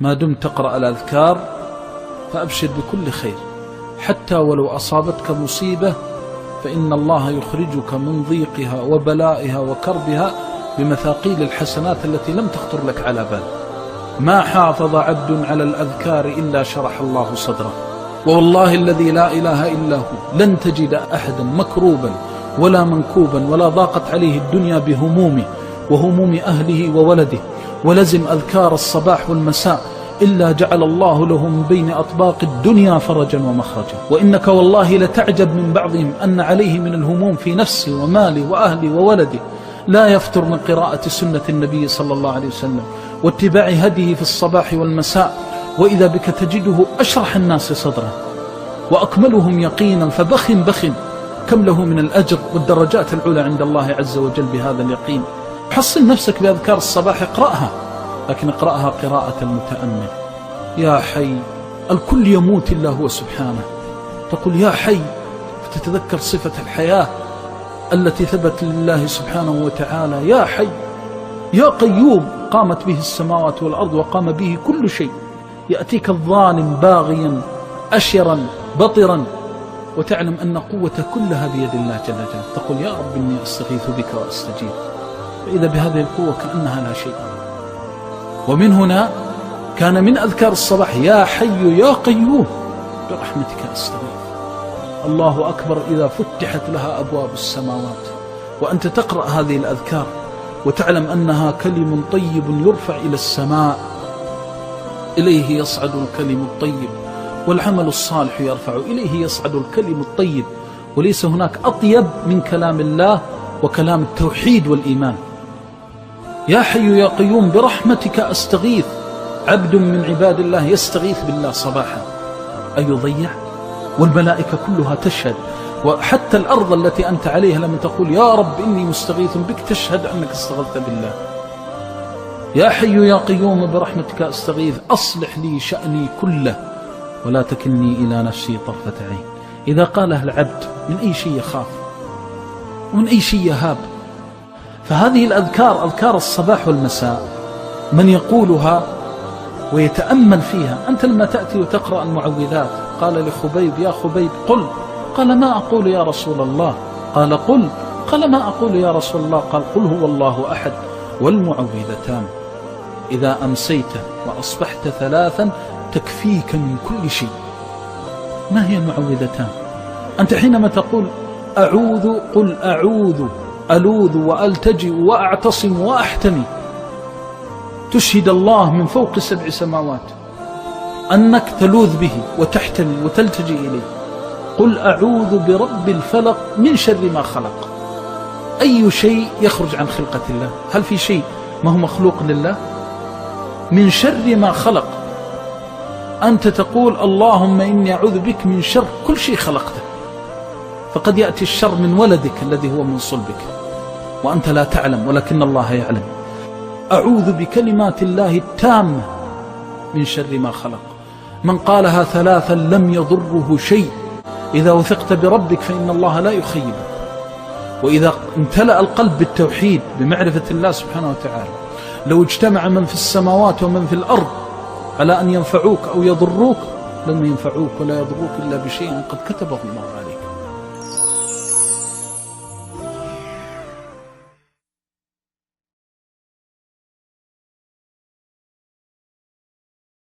ما دمت تقرأ الأذكار فأبشر بكل خير، حتى ولو أصابتك مصيبة فإن الله يخرجك من ضيقها وبلائها وكربها بمثاقيل الحسنات التي لم تخطر لك على بال. ما حافظ عبد على الأذكار إلا شرح الله صدره، والله الذي لا إله إلا هو لن تجد أحدا مكروبا ولا منكوبا ولا ضاقت عليه الدنيا بهمومه وهموم أهله وولده ولزم أذكار الصباح والمساء إلا جعل الله له من بين أطباق الدنيا فرجا ومخرجا. وإنك والله لتعجب من بعضهم أن عليه من الهموم في نفسه وماله وأهله وولده لا يفتر من قراءة سنة النبي صلى الله عليه وسلم واتباع هديه في الصباح والمساء، وإذا بك تجده أشرح الناس صدرا وأكملهم يقينا، فبخ كم له من الأجر والدرجات العلى عند الله عز وجل بهذا اليقين. حصل نفسك بأذكار الصباح، اقرأها، لكن اقرأها قراءة المتأمل. يا حي، الكل يموت إلا هو سبحانه، تقول يا حي فتتذكر صفة الحياة التي ثبت لله سبحانه وتعالى. يا حي يا قيوم قامت به السماوات والأرض وقام به كل شيء. يأتيك الظالم باغيا أشرا بطرا وتعلم أن قوة كلها بيد الله جل جلاله، تقول يا رب إني أستغيث بك وأستجيب، فإذا بهذه القوة كأنها لا شيء. ومن هنا كان من أذكار الصباح يا حي يا قيوم برحمتك أستغيث. الله أكبر إذا فتحت لها أبواب السماوات وأنت تقرأ هذه الأذكار وتعلم أنها كلم طيب يرفع إلى السماء، إليه يصعد الكلم الطيب والعمل الصالح يرفع إليه يصعد الكلم الطيب، وليس هناك أطيب من كلام الله وكلام التوحيد والإيمان. يا حي يا قيوم برحمتك أستغيث. عبد من عباد الله يستغيث بالله صباحا أيضيع؟ والملائكة كلها تشهد، وحتى الأرض التي أنت عليها لما تقول يا رب إني مستغيث بك تشهد أنك استغثت بالله. يا حي يا قيوم برحمتك أستغيث، أصلح لي شأني كله ولا تكلني إلى نفسي طرفة عين. إذا قالها العبد من أي شيء يخاف ومن أي شيء يهاب. فهذه الأذكار أذكار الصباح والمساء من يقولها ويتأمل فيها. أنت لما تأتي وتقرأ المعوذات قال لخبيب يا خبيب قل، قال ما أقول يا رسول الله، قال قل، قال ما أقول يا رسول الله، قال قل هو الله أحد والمعوذتان إذا أمسيت وأصبحت ثلاثا تكفيك من كل شيء. ما هي المعوذتان؟ أنت حينما تقول أعوذ قل أعوذ ألوذ وألتجئ وأعتصم وأحتمي، تشهد الله من فوق 7 سماوات أنك تلوذ به وتحتمي وتلتجئ إليه. قل أعوذ برب الفلق من شر ما خلق. أي شيء يخرج عن خلقة الله؟ هل في شيء ما هو مخلوق لله؟ من شر ما خلق. أنت تقول اللهم إني أعوذ بك من شر كل شيء خلقته، فقد يأتي الشر من ولدك الذي هو من صلبك وأنت لا تعلم ولكن الله يعلم. أعوذ بكلمات الله التامة من شر ما خلق. من قالها 3 لم يضره شيء. إذا وثقت بربك فإن الله لا يخيبك. وإذا امتلأ القلب بالتوحيد بمعرفة الله سبحانه وتعالى، لو اجتمع من في السماوات ومن في الأرض على أن ينفعوك أو يضروك لن ينفعوك ولا يضروك إلا بشيء قد كتبه الله عليك.